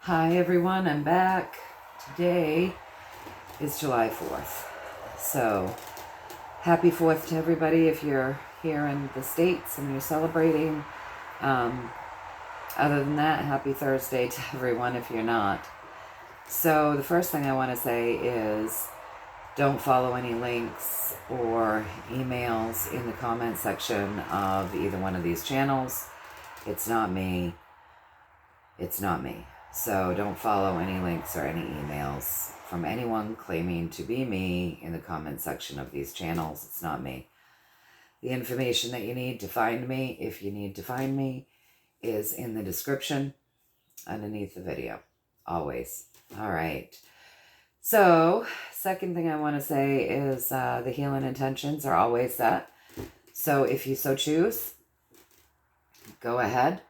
Hi everyone, I'm back. Today is July 4th. So, happy 4th to everybody if you're here in the States and you're celebrating. Other than that, happy Thursday to everyone if you're not. So, the first thing I want to say is don't follow any links or emails in the comment section of either one of these channels. It's not me. It's not me. So don't follow any links or any emails from anyone claiming to be me in the comment section of these channels. It's not me. The information that you need to find me, if you need to find me, is in the description underneath the video. Always. All right. So, second thing I want to say is the healing intentions are always set. So if you so choose, go ahead.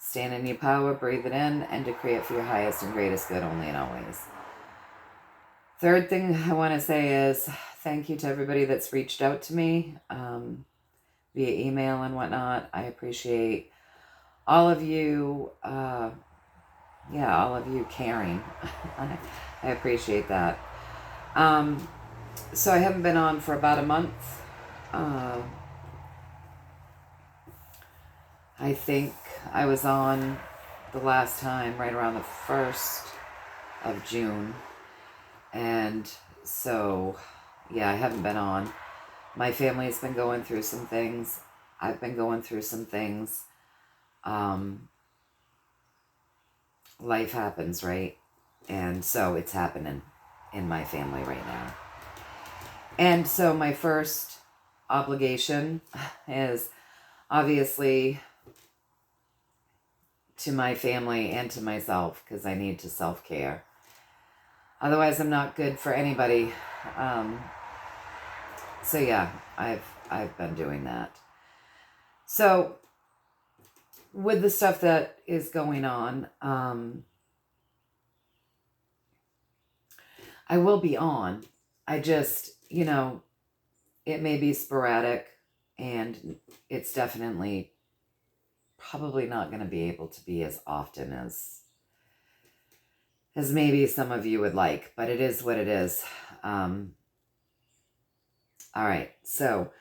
Stand in your power, breathe it in, and decree it for your highest and greatest good only and always. Third thing I want to say is thank you to everybody that's reached out to me via email and whatnot. I appreciate all of you, all of you caring. I appreciate that. So I haven't been on for about a month. I think I was on the last time right around the 1st of June. And so, yeah, I haven't been on. My family's been going through some things. I've been going through some things. Life happens, right? And so it's happening in my family right now. And so my first obligation is obviously to my family and to myself, because I need to self-care. Otherwise, I'm not good for anybody. So yeah, I've been doing that. So with the stuff that is going on, I will be on. I just, it may be sporadic, and it's definitely probably not going to be able to be as often as maybe some of you would like, but it is what it is. All right, so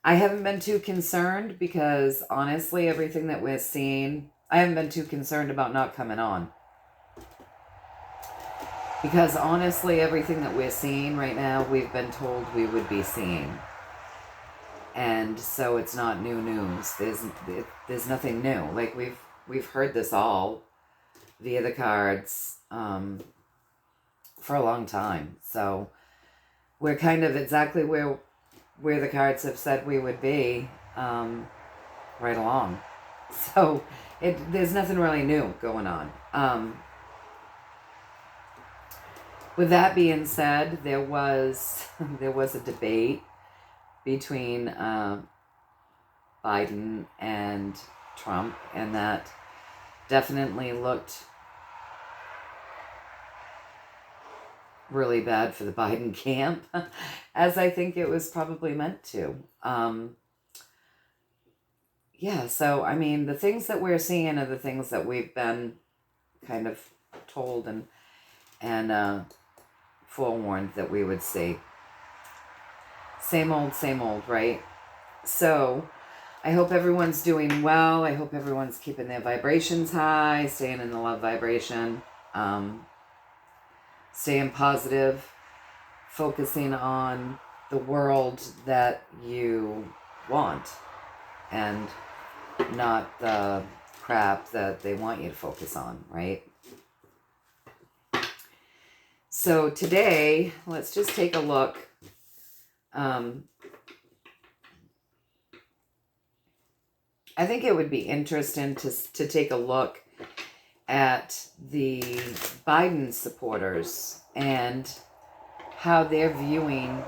I haven't been too concerned because honestly, everything that we're seeing, I haven't been too concerned about not coming on. Because honestly, everything that we're seeing right now, we've been told we would be seeing. And so it's not new news. There's nothing new. Like we've heard this all via the cards for a long time. So we're kind of exactly where the cards have said we would be right along. So there's nothing really new going on. With that being said, there was a debate between Biden and Trump, and that definitely looked really bad for the Biden camp, as I think it was probably meant to. So I mean, the things that we're seeing are the things that we've been kind of told and forewarned that we would see. Same old, right? So I hope everyone's doing well. I hope everyone's keeping their vibrations high, staying in the love vibration, staying positive, focusing on the world that you want and not the crap that they want you to focus on, right? So today, let's just take a look. I think it would be interesting to take a look at the Biden supporters and how they're viewing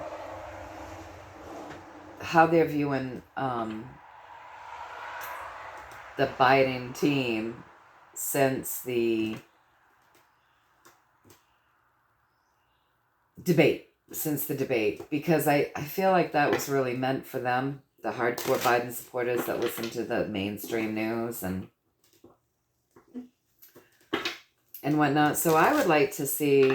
the Biden team since the debate, because I feel like that was really meant for them, the hardcore Biden supporters that listen to the mainstream news and and whatnot. So I would like to see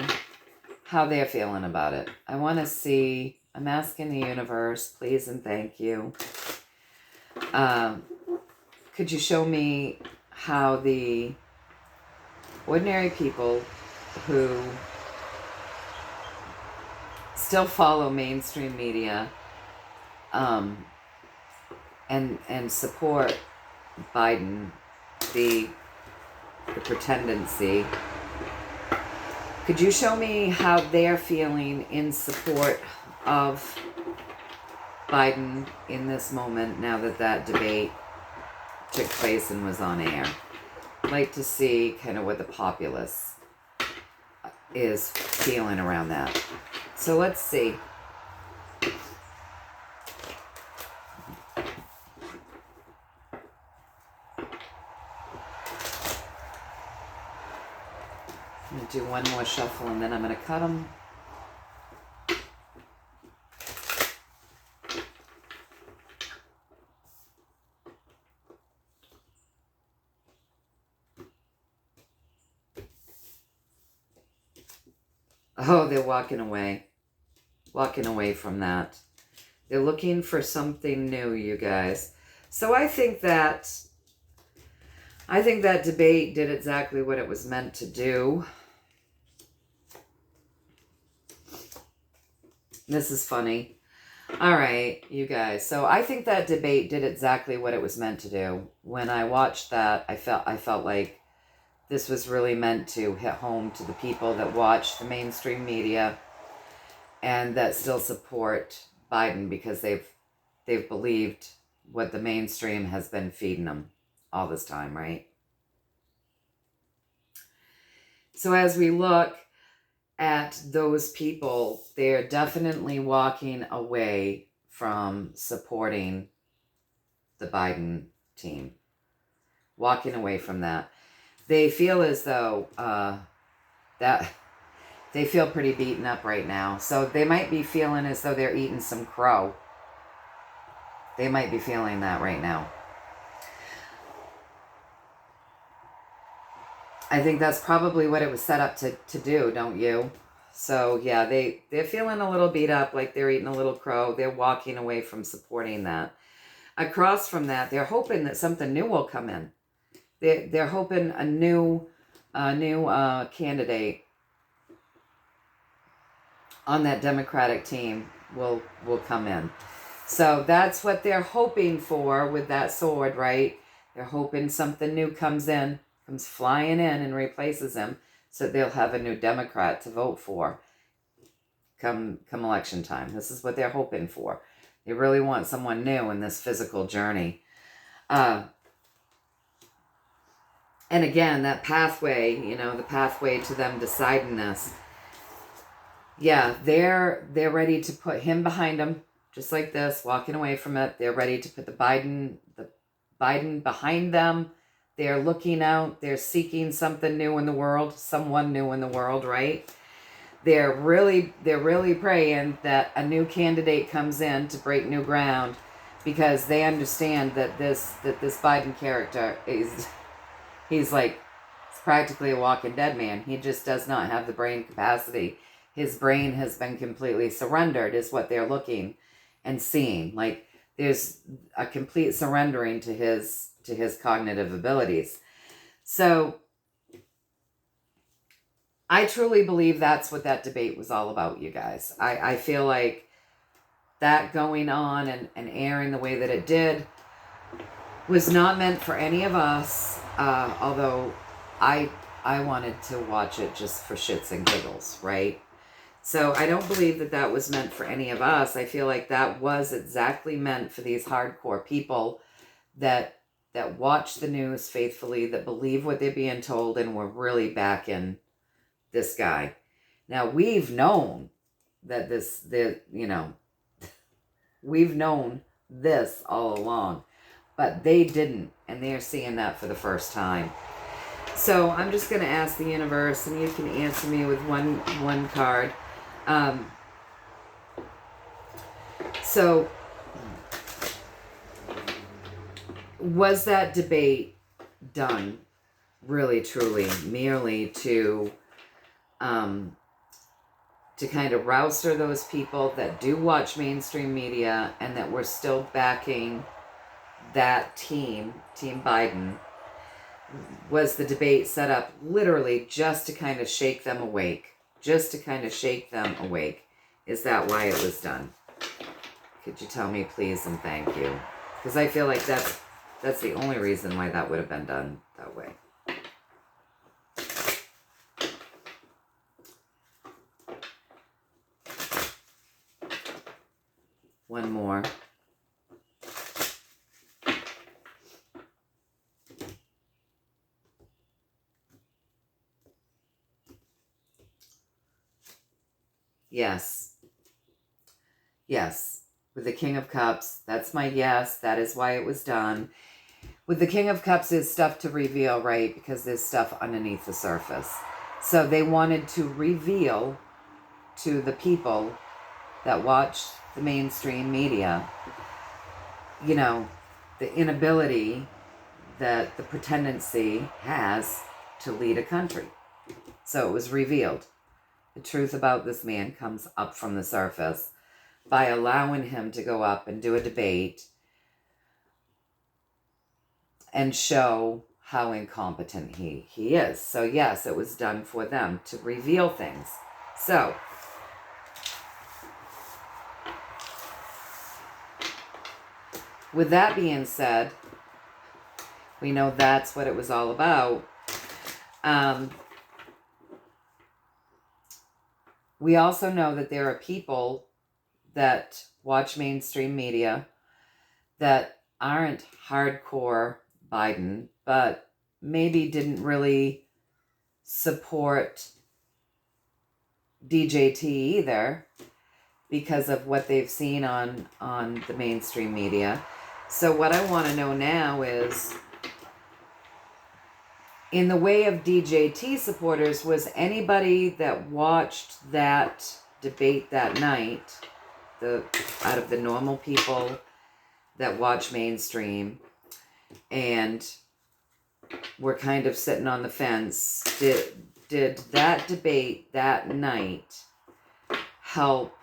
how they're feeling about it. I want to see, I'm asking the universe, please and thank you. Could you show me how the ordinary people who still follow mainstream media and support Biden, the pretendency, could you show me how they're feeling in support of Biden in this moment, now that that debate took place and was on air? I'd like to see kind of what the populace is feeling around that. So let's see. I'm going to do one more shuffle and then I'm going to cut them. Oh, they're walking away. Walking away from that. They're looking for something new, you guys. So I think that debate did exactly what it was meant to do. This is funny. All right, you guys. So I think that debate did exactly what it was meant to do. When I watched that, I felt like this was really meant to hit home to the people that watch the mainstream media and that still support Biden, because they've believed what the mainstream has been feeding them all this time, right? So as we look at those people, they're definitely walking away from supporting the Biden team. Walking away from that. They feel as though that they feel pretty beaten up right now. So they might be feeling as though they're eating some crow. They might be feeling that right now. I think that's probably what it was set up to do, don't you? So yeah, they're feeling a little beat up, like they're eating a little crow. They're walking away from supporting that. Across from that, they're hoping that something new will come in. They're hoping a new candidate on that Democratic team will come in. So that's what they're hoping for with that sword, right? They're hoping something new comes flying in and replaces him, so they'll have a new Democrat to vote for come election time. This is what they're hoping for. They really want someone new in this physical journey. And again, that pathway, the pathway to them deciding this. Yeah, they're ready to put him behind them, just like this, walking away from it. They're ready to put the Biden behind them. They're looking out. They're seeking something new in the world, someone new in the world, right? They're really praying that a new candidate comes in to break new ground, because they understand that this Biden character he's practically a walking dead man. He just does not have the brain capacity. His brain has been completely surrendered, is what they're looking and seeing. Like, there's a complete surrendering to his cognitive abilities. So I truly believe that's what that debate was all about, you guys. I feel like that going on and airing the way that it did was not meant for any of us, although I wanted to watch it just for shits and giggles, right? So I don't believe that was meant for any of us. I feel like that was exactly meant for these hardcore people that watch the news faithfully, that believe what they're being told, and were really backing this guy. Now, we've known that we've known this all along, but they didn't, and they're seeing that for the first time. So I'm just going to ask the universe, and you can answer me with one card. So was that debate done really, truly, merely to kind of rouster those people that do watch mainstream media and that were still backing that Team Biden. Was the debate set up literally just to kind of shake them awake? Just to kind of shake them awake. Is that why it was done? Could you tell me, please, and thank you? Because I feel like that's the only reason why that would have been done that way. One more. Yes. Yes. With the King of Cups, that's my yes. That is why it was done. With the King of Cups is stuff to reveal, right? Because there's stuff underneath the surface. So they wanted to reveal to the people that watch the mainstream media, you know, the inability that the pretendency has to lead a country. So it was revealed. The truth about this man comes up from the surface by allowing him to go up and do a debate and show how incompetent he is. So yes, it was done for them to reveal things. So with that being said, we know that's what it was all about. We also know that there are people that watch mainstream media that aren't hardcore Biden, but maybe didn't really support DJT either because of what they've seen on the mainstream media. So what I want to know now is, in the way of DJT supporters, was anybody that watched that debate that night, out of the normal people that watch mainstream and were kind of sitting on the fence, did that debate that night help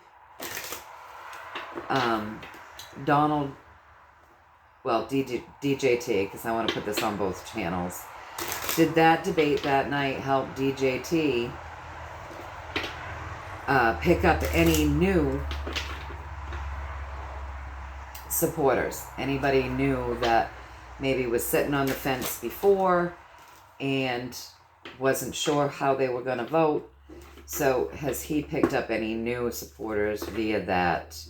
Donald, well, DJT, because I want to put this on both channels. Did that debate that night help DJT pick up any new supporters? Anybody new that maybe was sitting on the fence before and wasn't sure how they were going to vote? So has he picked up any new supporters via that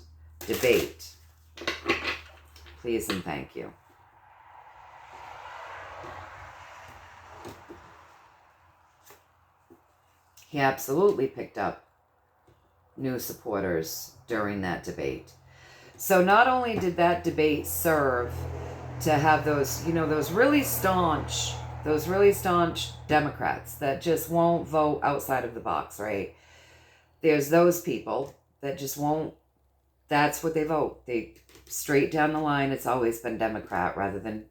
debate? Please and thank you. He absolutely picked up new supporters during that debate. So not only did that debate serve to have those, those really staunch Democrats that just won't vote outside of the box, right? There's those people that just won't, that's what they vote. They straight down the line, it's always been Democrat rather than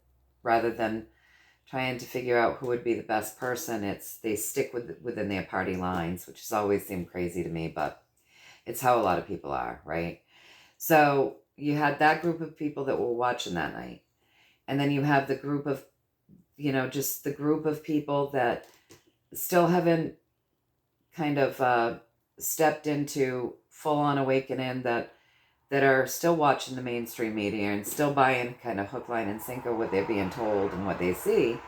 trying to figure out who would be the best person. They stick within their party lines, which has always seemed crazy to me, but it's how a lot of people are, right? So you had that group of people that were watching that night. And then you have the group of, just the group of people that still haven't kind of stepped into full-on awakening, that are still watching the mainstream media and still buying kind of hook, line, and sinker what they're being told and what they see,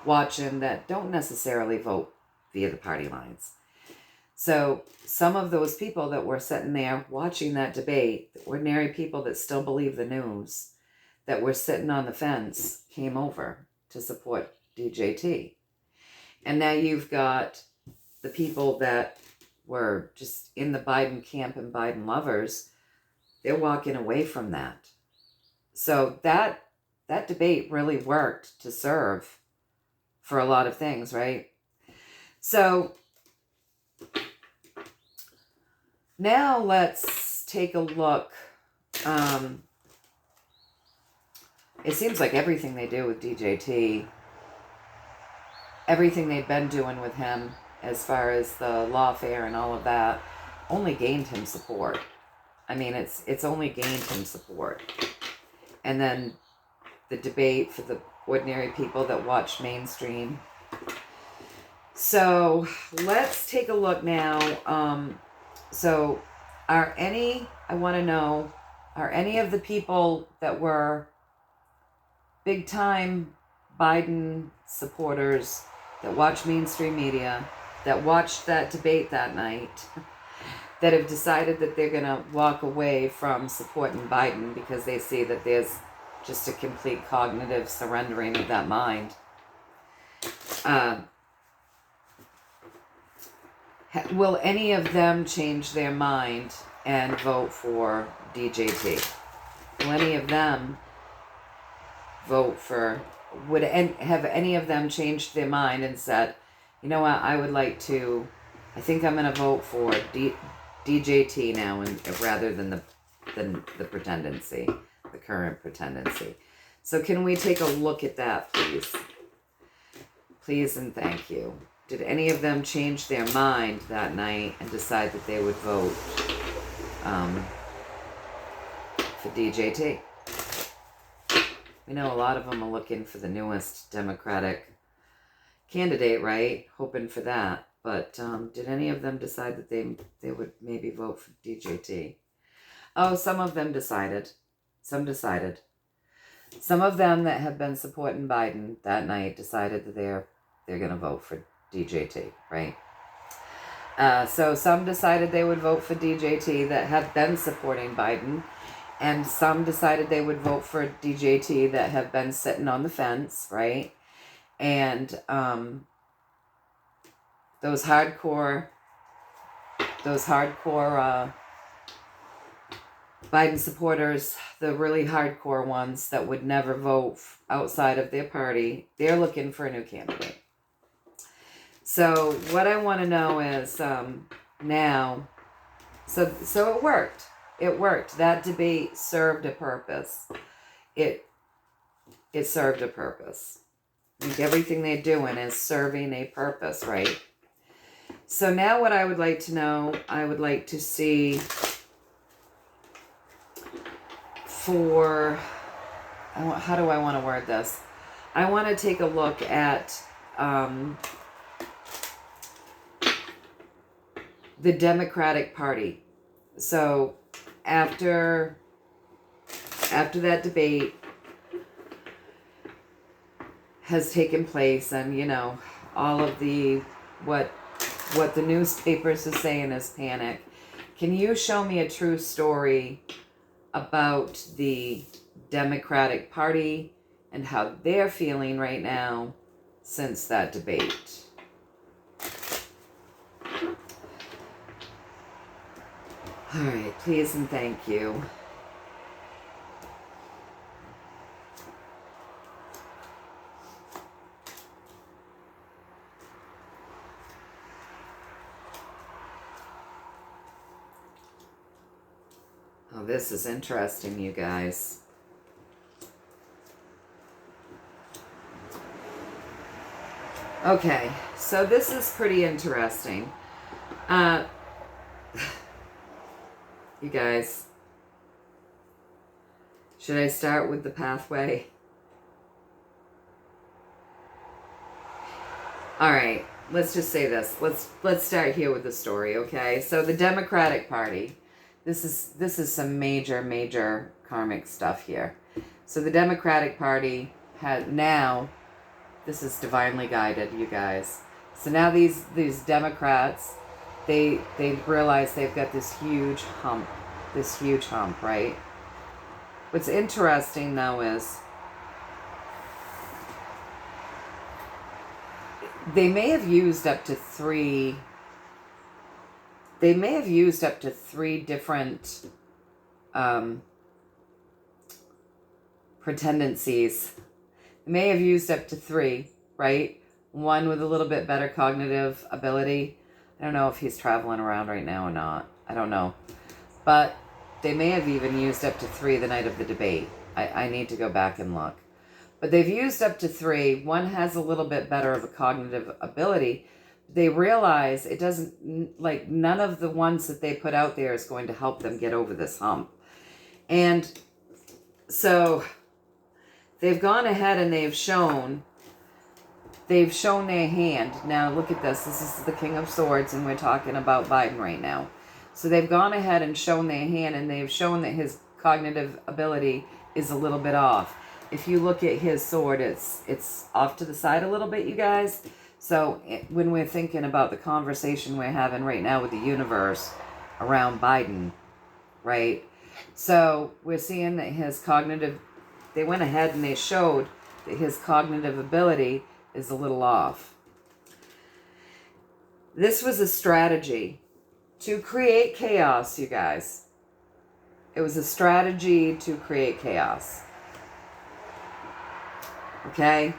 watching, that don't necessarily vote via the party lines. So some of those people that were sitting there watching that debate, the ordinary people that still believe the news, that were sitting on the fence, came over to support DJT. And now you've got the people that were just in the Biden camp and Biden lovers. They're walking away from that. So that debate really worked to serve for a lot of things, right? So now let's take a look. It seems like everything they do with DJT everything they'd been doing with him as far as the lawfare and all of that only gained him support. I mean, it's only gained him support. And then the debate for the ordinary people that watch mainstream. So let's take a look now. So I want to know, are any of the people that were big time Biden supporters that watch mainstream media, that watched that debate that night, that have decided that they're going to walk away from supporting Biden because they see that there's just a complete cognitive surrendering of that mind? Will any of them change their mind and vote for DJT? Will any of them vote for, have any of them changed their mind and said, you know what, I think I'm going to vote for DJT now, and rather than the pretendency, the current pretendency. So can we take a look at that, please? Please and thank you. Did any of them change their mind that night and decide that they would vote for DJT? We know a lot of them are looking for the newest Democratic candidate, right? Hoping for that. But did any of them decide that they would maybe vote for DJT? Oh, some of them decided. Some decided. Some of them that have been supporting Biden that night decided that they're going to vote for DJT, right? So some decided they would vote for DJT that have been supporting Biden, and some decided they would vote for DJT that have been sitting on the fence, right? And those hardcore Biden supporters, the really hardcore ones that would never vote outside of their party, they're looking for a new candidate. So what I want to know is now, so it worked. It worked. That debate served a purpose. It served a purpose. I think everything they're doing is serving a purpose, right? So now what I would like to know, I would like to see how do I want to word this? I want to take a look at the Democratic Party. So after that debate has taken place, and all of what the newspapers are saying is panic, can you show me a true story about the Democratic Party and how they're feeling right now since that debate? All right, please and thank you. Oh, this is interesting, you guys. Okay, so this is pretty interesting. You guys, should I start with the pathway? All right, let's just say this. Let's start here with the story, okay? So the Democratic Party, this is some major karmic stuff here. So the Democratic Party this is divinely guided, you guys. So now these Democrats, they realize they've got this huge hump, right? What's interesting though is they may have used up to three different pretendencies. They may have used up to 3, right? One with a little bit better cognitive ability. I don't know if he's traveling around right now or not. I don't know. But they may have even used up to 3 the night of the debate. I need to go back and look. But they've used up to 3. One has a little bit better of a cognitive ability. They realize it doesn't, like, none of the ones that they put out there is going to help them get over this hump. And so they've gone ahead and they've shown their hand. Now look at this. This is the King of Swords, and we're talking about Biden right now. So they've gone ahead and shown their hand, and they've shown that his cognitive ability is a little bit off. If you look at his sword, it's off to the side a little bit, you guys. So when we're thinking about the conversation we're having right now with the universe around Biden, right? So we're seeing that his cognitive, they went ahead and they showed that his cognitive ability is a little off. This was a strategy to create chaos, you guys. It was a strategy to create chaos. Okay?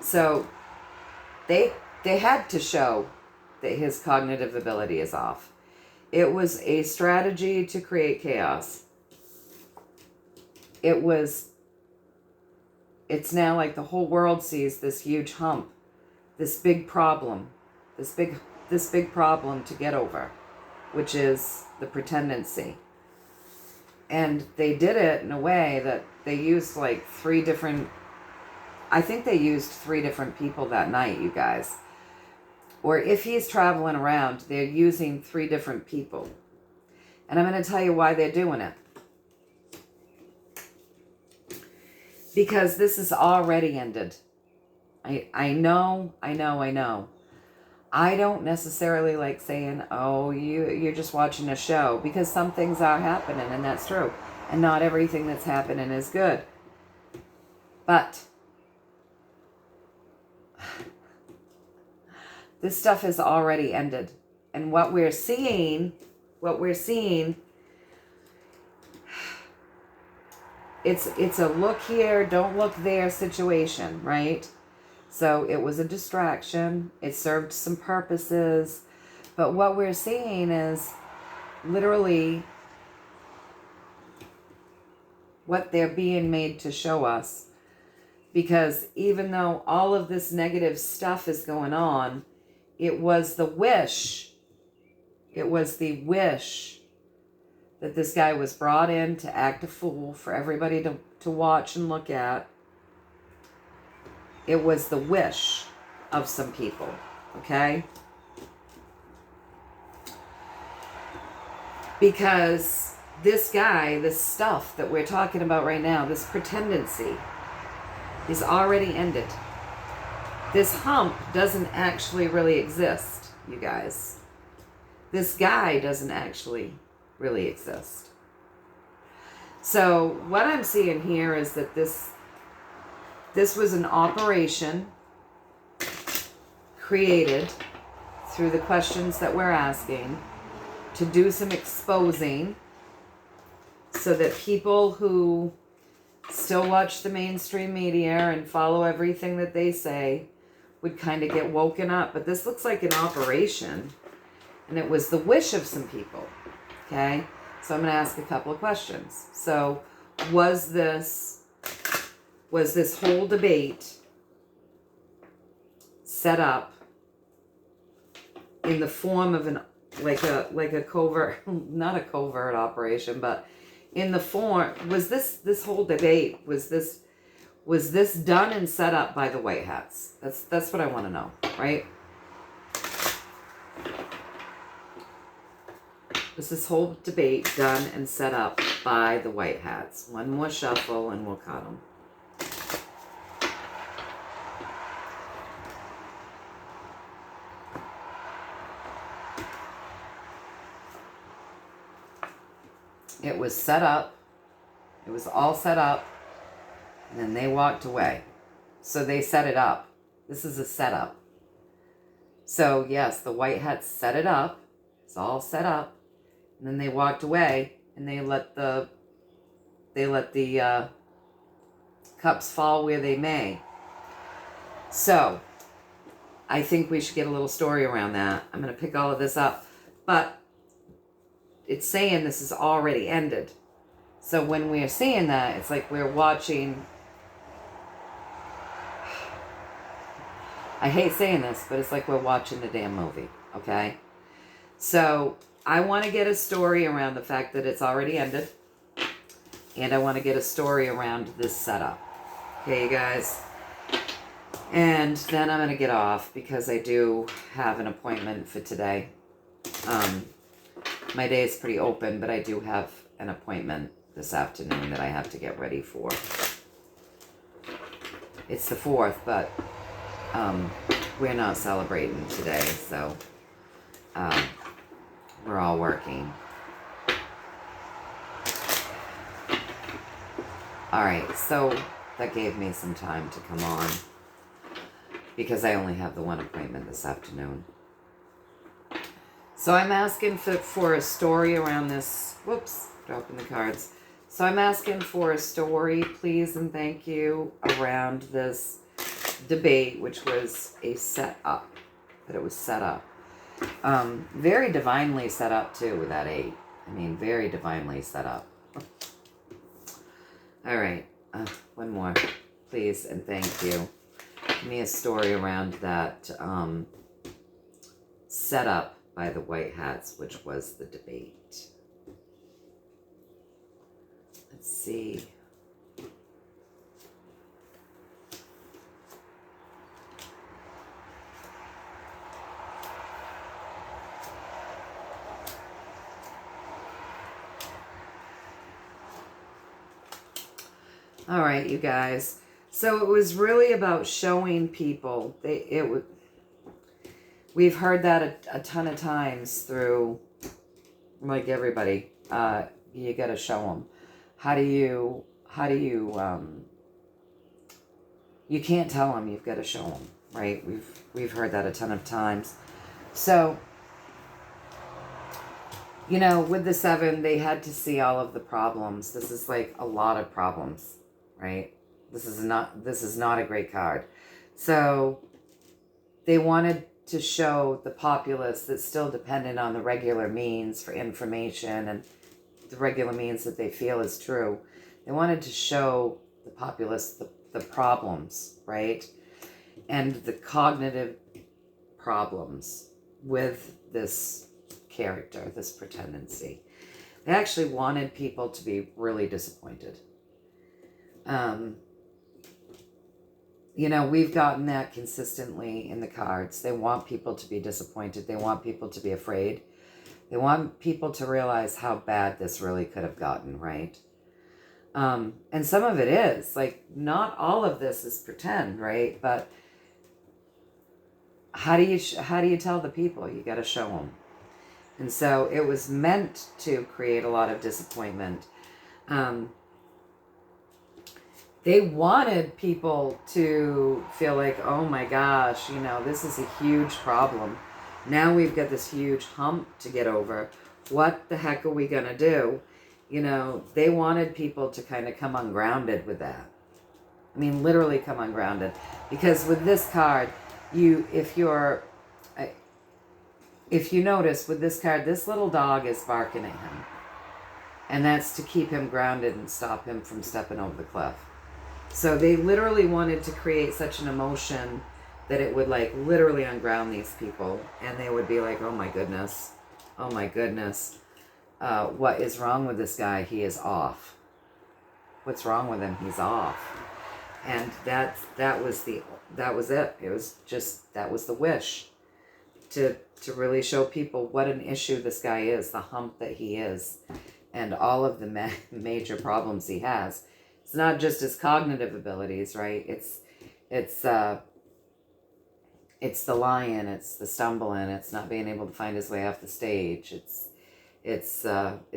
So they had to show that his cognitive ability is off. It was a strategy to create chaos. It's now like the whole world sees this huge hump, this big problem, this big problem to get over, which is the pretendency. And they did it in a way that they used like I think they used 3 different people that night, you guys. Or if he's traveling around, they're using 3 different people. And I'm going to tell you why they're doing it. Because this is already ended. I know. I don't necessarily like saying, oh, you're just watching a show, because some things are happening, and that's true. And not everything that's happening is good. But this stuff has already ended. And what we're seeing, it's a look here, don't look there situation, right? So it was a distraction. It served some purposes. But what we're seeing is literally what they're being made to show us. Because even though all of this negative stuff is going on, it was the wish that this guy was brought in to act a fool for everybody to watch and look at. It was the wish of some people, okay? Because this guy, this stuff that we're talking about right now, this pretendency, is already ended. This hump doesn't actually really exist, you guys. This guy doesn't actually really exist. So what I'm seeing here is that this was an operation created through the questions that we're asking to do some exposing so that people who still watch the mainstream media and follow everything that they say would kind of get woken up. But this looks like an operation, and it was the wish of some people. Okay? So I'm going to ask a couple of questions. So was this whole debate set up in the form of like a covert, not a covert operation, but in the form, was this whole debate, was this done and set up by the White Hats? That's what I want to know, right? Was this whole debate done and set up by the White Hats? One more shuffle and we'll cut them. It was set up. It was all set up. And then they walked away. So they set it up. This is a setup. So yes, the White Hats set it up. It's all set up. And then they walked away and they let the cups fall where they may. So I think we should get a little story around that. I'm going to pick all of this up. But it's saying this is already ended. So when we're seeing that, it's like we're watching I hate saying this, but it's like we're watching the damn movie, okay? So I want to get a story around the fact that it's already ended. And I want to get a story around this setup. Okay, you guys? And then I'm going to get off because I do have an appointment for today. My day is pretty open, but I do have an appointment this afternoon that I have to get ready for. It's the 4th, but we're not celebrating today, so we're all working. Alright, so that gave me some time to come on because I only have the one appointment this afternoon. So I'm asking for a story around this. Whoops, dropping the cards. So I'm asking for a story, please and thank you, around this debate, which was a setup. That it was set up. Very divinely set up, too, with that 8. I mean, very divinely set up. All right, one more, please and thank you. Give me a story around that setup by the White Hats, which was the debate. Let's see. All right, you guys. So it was really about showing people. We've heard that a ton of times through, like everybody. You got to show them. You can't tell them. You've got to show them, right? We've heard that a ton of times. So, you know, with the 7, they had to see all of the problems. This is like a lot of problems. Right? This is not a great card. So they wanted to show the populace that's still dependent on the regular means for information and the regular means that they feel is true. They wanted to show the populace the problems, right? And the cognitive problems with this character, this pretendency. They actually wanted people to be really disappointed. You know, we've gotten that consistently in the cards. They want people to be disappointed. They want people to be afraid. They want people to realize how bad this really could have gotten, right? And some of it is. Like, not all of this is pretend, right? But how do you tell the people? You got to show them. And so it was meant to create a lot of disappointment. They wanted people to feel like, oh my gosh, you know, this is a huge problem. Now we've got this huge hump to get over. What the heck are we going to do? You know, they wanted people to kind of come ungrounded with that. I mean, literally come ungrounded. Because with this card, if you notice with this card, this little dog is barking at him. And that's to keep him grounded and stop him from stepping over the cliff. So they literally wanted to create such an emotion that it would like literally unground these people. And they would be like, oh my goodness, what is wrong with this guy? He is off. What's wrong with him? He's off. And that was it. It was just, that was the wish to really show people what an issue this guy is, the hump that he is, and all of the major problems he has. It's not just his cognitive abilities, right? It's the lying, it's the stumbling, it's not being able to find his way off the stage. It's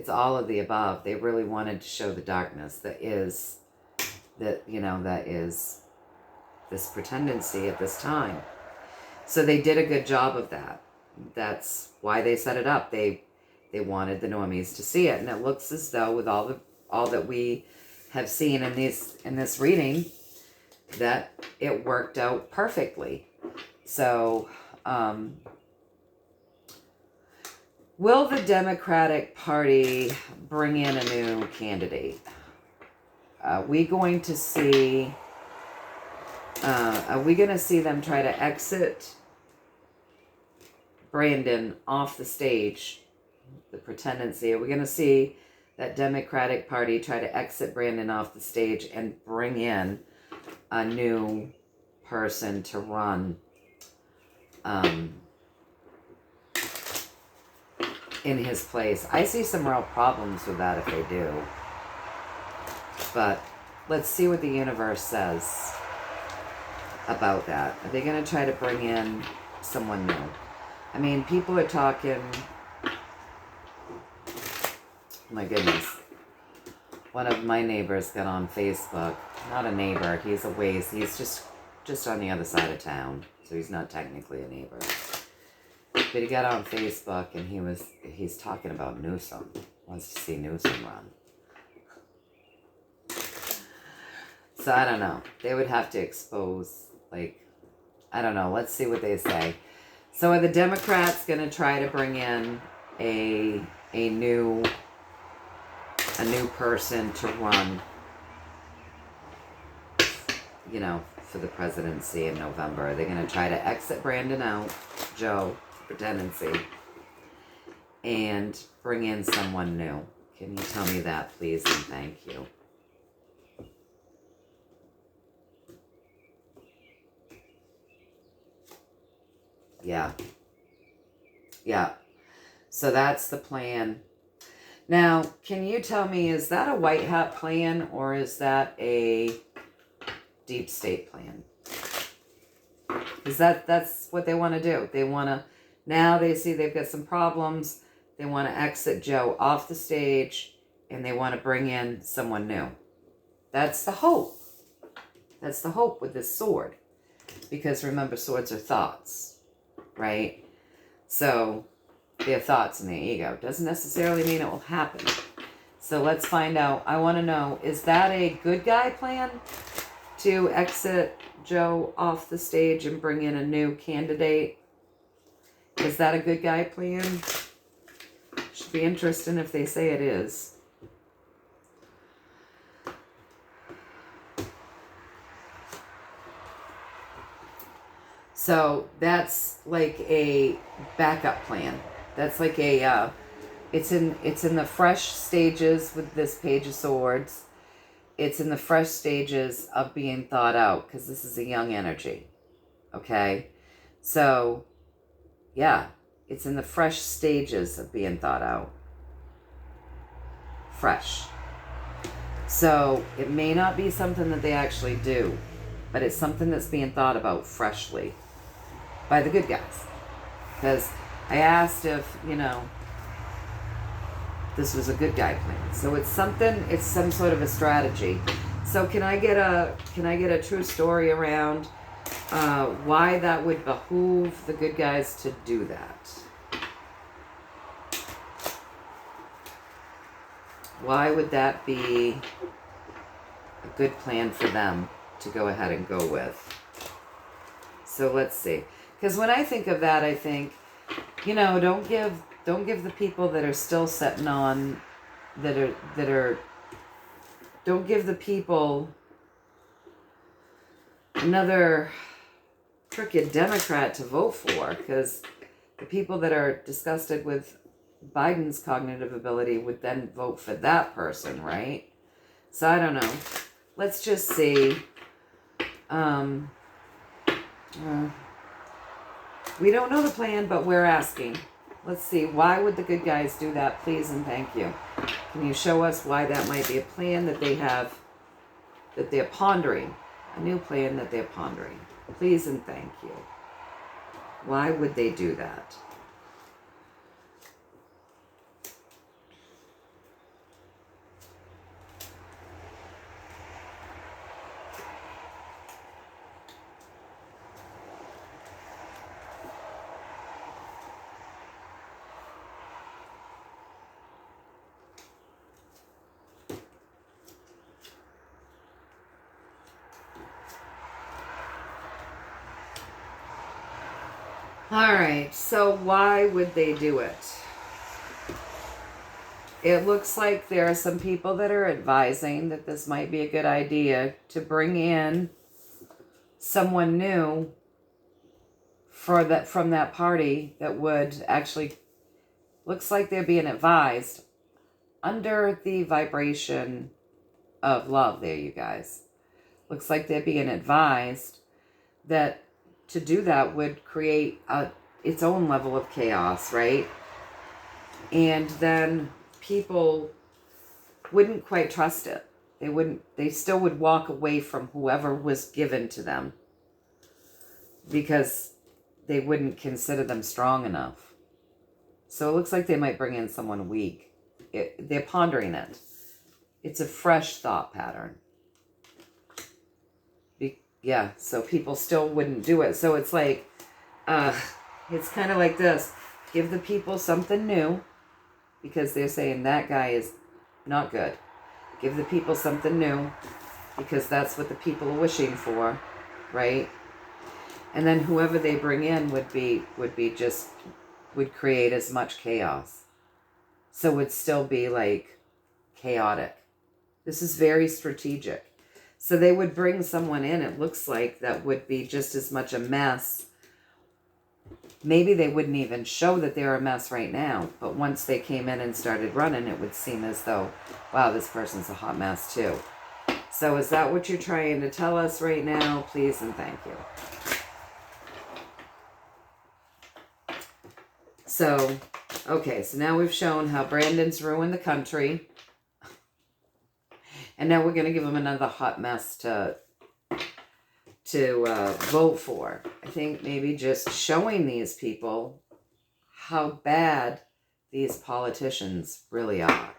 all of the above. They really wanted to show the darkness that is this pretendency at this time. So they did a good job of that. That's why they set it up. They wanted the normies to see it, and it looks as though with all that we have seen in this reading, that it worked out perfectly. So, will the Democratic Party bring in a new candidate? We going to see Are we going to see them try to exit Brandon off the stage? The pretendency. Are we going to see that Democratic Party try to exit Brandon off the stage and bring in a new person to run in his place? I see some real problems with that if they do. But let's see what the universe says about that. Are they going to try to bring in someone new? I mean, people are talking... My goodness. One of my neighbors got on Facebook. Not a neighbor. He's a ways. He's just on the other side of town. So he's not technically a neighbor. But he got on Facebook and he's talking about Newsom. Wants to see Newsom run. So I don't know. They would have to expose, like, I don't know. Let's see what they say. So are the Democrats going to try to bring in a new person to run, you know, for the presidency in November? Are they going to try to exit Brandon out, Joe, pretendency, and bring in someone new? Can you tell me that, please, and thank you? Yeah. Yeah. So that's the plan. Now, can you tell me, is that a white hat plan or is that a deep state plan? Because that's what they want to do. They want to, now they see they've got some problems. They want to exit Joe off the stage and they want to bring in someone new. That's the hope. That's the hope with this sword. Because remember, swords are thoughts, right? So their thoughts and their ego doesn't necessarily mean it will happen. So let's find out. I want to know, is that a good guy plan to exit Joe off the stage and bring in a new candidate? Is that a good guy plan? Should be interesting if they say it is. So that's like a backup plan. That's like a, it's in the fresh stages with this Page of Swords. It's in the fresh stages of being thought out because this is a young energy. Okay? So, yeah, it's in the fresh stages of being thought out. Fresh. So, it may not be something that they actually do, but it's something that's being thought about freshly by the good guys. Because I asked if, you know, this was a good guy plan. So it's something, it's some sort of a strategy. So can I get a true story around why that would behoove the good guys to do that? Why would that be a good plan for them to go ahead and go with? So let's see. Because when I think of that, I think, you know, don't give the people that are still sitting on, don't give the people another crooked Democrat to vote for, because the people that are disgusted with Biden's cognitive ability would then vote for that person, right? So I don't know. Let's just see. We don't know the plan, but we're asking. Let's see. Why would the good guys do that? Please and thank you. Can you show us why that might be a plan that they have, that they're pondering? A new plan that they're pondering. Please and thank you. Why would they do that? All right, so why would they do it? It looks like there are some people that are advising that this might be a good idea to bring in someone new from that party that would actually, looks like they're being advised under the vibration of love there, you guys. Looks like they're being advised that to do that would create its own level of chaos, right? And then people wouldn't quite trust it. They still would walk away from whoever was given to them because they wouldn't consider them strong enough. So it looks like they might bring in someone weak. They're pondering it. It's a fresh thought pattern. Yeah, so people still wouldn't do it. So it's like, it's kind of like this. Give the people something new because they're saying that guy is not good. Give the people something new because that's what the people are wishing for, right? And then whoever they bring in would create as much chaos. So it would still be like chaotic. This is very strategic. So they would bring someone in, it looks like, that would be just as much a mess. Maybe they wouldn't even show that they're a mess right now. But once they came in and started running, it would seem as though, wow, this person's a hot mess too. So is that what you're trying to tell us right now? Please and thank you. So, okay, so now we've shown how Brandon's ruined the country. And now we're going to give him another hot mess to vote for. I think maybe just showing these people how bad these politicians really are.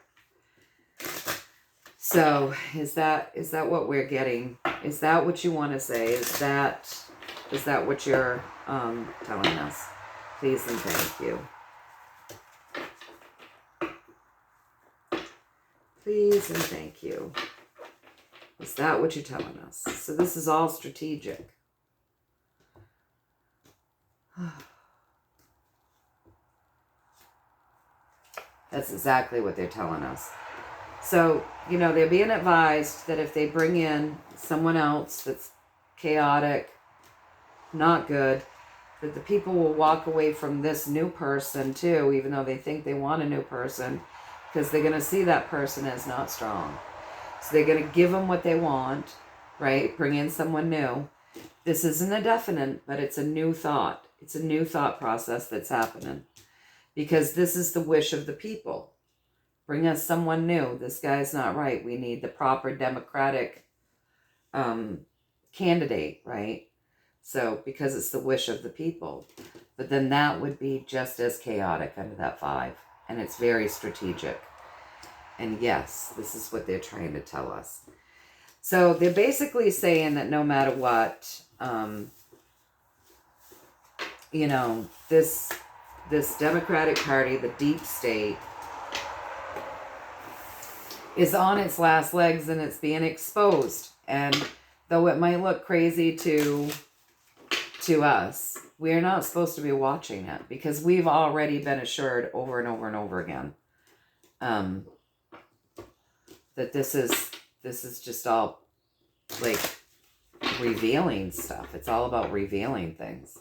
So is that what we're getting? Is that what you want to say? Is that what you're telling us? Please and thank you. Please and thank you. Is that what you're telling us? So this is all strategic. That's exactly what they're telling us. So, they're being advised that if they bring in someone else that's chaotic, not good, that the people will walk away from this new person too, even though they think they want a new person, because they're going to see that person as not strong. So they're going to give them what they want, right? Bring in someone new. This isn't a definite, but it's a new thought. It's a new thought process that's happening. Because this is the wish of the people. Bring us someone new. This guy's not right. We need the proper democratic candidate, right? So, because it's the wish of the people. But then that would be just as chaotic under that 5. And it's very strategic. And yes, this is what they're trying to tell us. So they're basically saying that no matter what, this Democratic Party, the deep state, is on its last legs and it's being exposed. And though it might look crazy to us, we're not supposed to be watching it because we've already been assured over and over and over again that this is just all like revealing stuff. It's all about revealing things.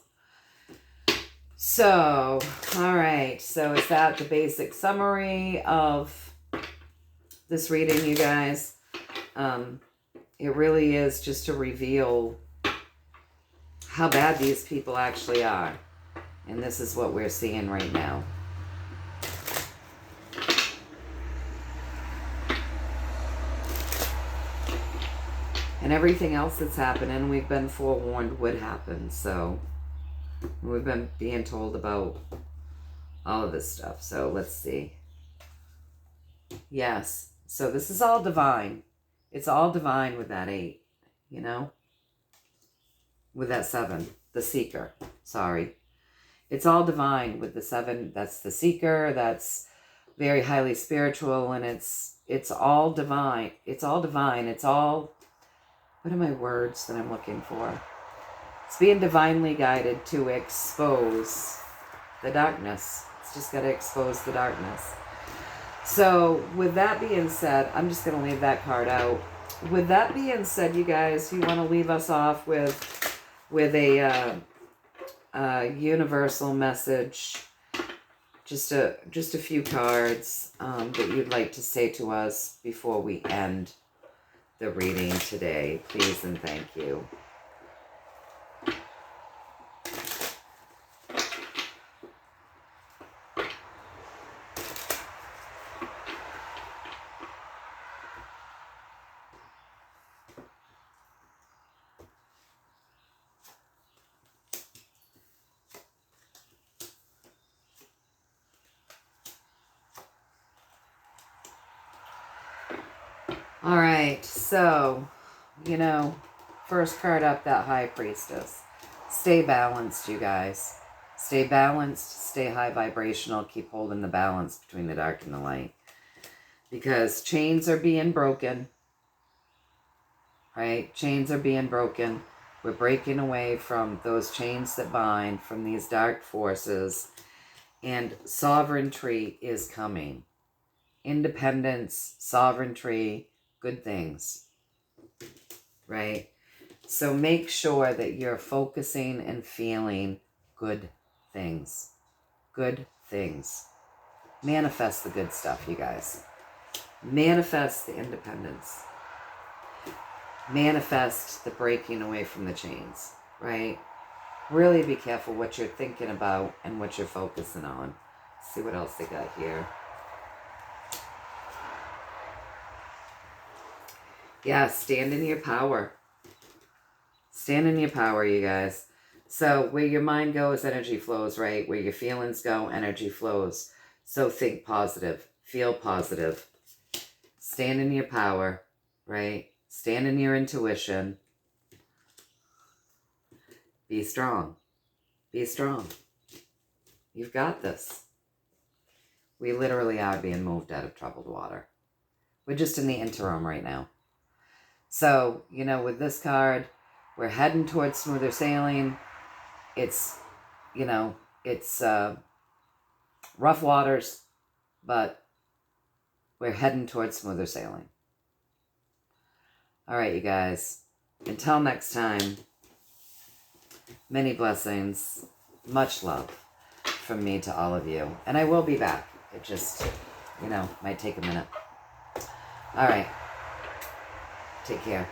So, all right. So is that the basic summary of this reading, you guys? It really is just to reveal how bad these people actually are. And this is what we're seeing right now. And everything else that's happening, we've been forewarned would happen. So we've been being told about all of this stuff. So let's see. Yes. So this is all divine. It's all divine with that 8, with that 7, the seeker. Sorry. It's all divine with the 7. That's the seeker. That's very highly spiritual. And it's all divine. It's all divine. It's all, what are my words that I'm looking for? It's being divinely guided to expose the darkness. It's just got to expose the darkness. So with that being said, I'm just going to leave that card out. With that being said, you guys, you want to leave us off with with a universal message, just a few cards that you'd like to say to us before we end the reading today, please and thank you. All right, so, first card up, that High Priestess. Stay balanced, you guys. Stay balanced, stay high vibrational, keep holding the balance between the dark and the light. Because chains are being broken, right? Chains are being broken. We're breaking away from those chains that bind, from these dark forces, and sovereignty is coming. Independence, sovereignty, good things, right? So make sure that you're focusing and feeling good things. Good things. Manifest the good stuff, you guys. Manifest the independence. Manifest the breaking away from the chains, right? Really be careful what you're thinking about and what you're focusing on. Let's see what else they got here. Yeah, stand in your power. Stand in your power, you guys. So where your mind goes, energy flows, right? Where your feelings go, energy flows. So think positive. Feel positive. Stand in your power, right? Stand in your intuition. Be strong. Be strong. You've got this. We literally are being moved out of troubled water. We're just in the interim right now. So, with this card, we're heading towards smoother sailing. It's, it's rough waters, but we're heading towards smoother sailing. All right, you guys. Until next time, many blessings, much love from me to all of you. And I will be back. It just, might take a minute. All right. Take care.